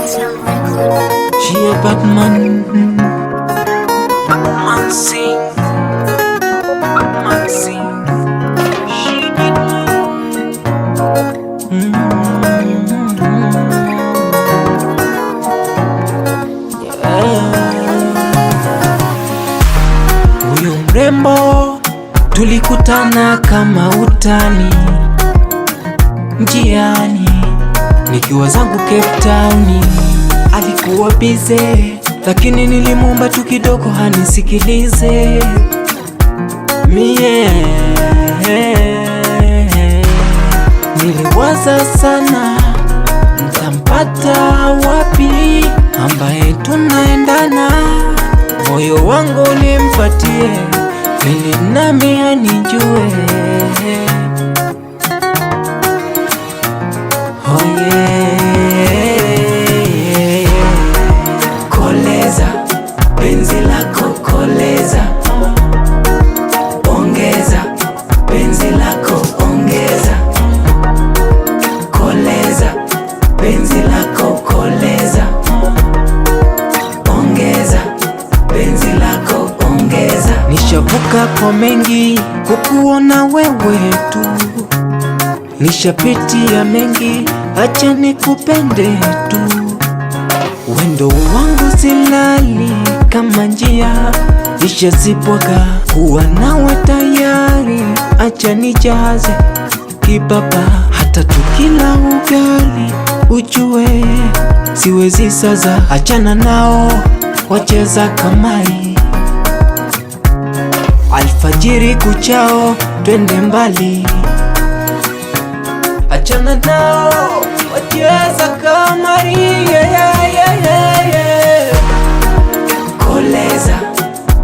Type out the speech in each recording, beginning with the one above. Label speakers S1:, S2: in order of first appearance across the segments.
S1: She a bad man. Man sing. Man sing. She did Huyu mrembo tulikutana kama utani njiani, nikiwa zangu Cape Town. Alikuwa bize, lakini nilimwomba tu kidogo hanisikilize mie. Niliwaza sana, ntampata wapi ambaye tunaendana, moyo wangu nimpatie ili nami anijue. Oh yeah. Koleza penzi lako, koleza, ongeza penzi lako, ongeza, koleza penzi lako, koleza, ongeza penzi lako, ongeza. Nishavuka kwa mengi kukuona wewe tu, nishapitia mengi, acha nikupende tu. Wendo wangu silali kama njia, nishazipwaga kuwa nawe tayari, acha nijaze kibaba. Hata tukila ugali ujue siwezi saza, achana nao wacheza kamari. Alfajiri kuchao twende mbali, achana nao wacheza kamari. Koleza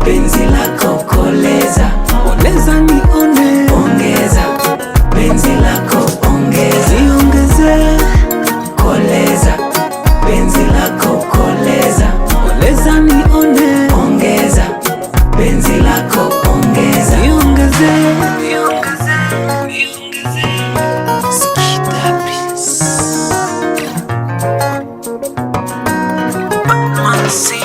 S1: penzi lako, koleza, koleza nione, ongeza penzi lako, ongeza, niongeze, koleza penzi lako, koleza, koleza nione, ongeza penzi lako, ongeza, niongeze, niongeze, niongeze. Skida Prince. Man sing.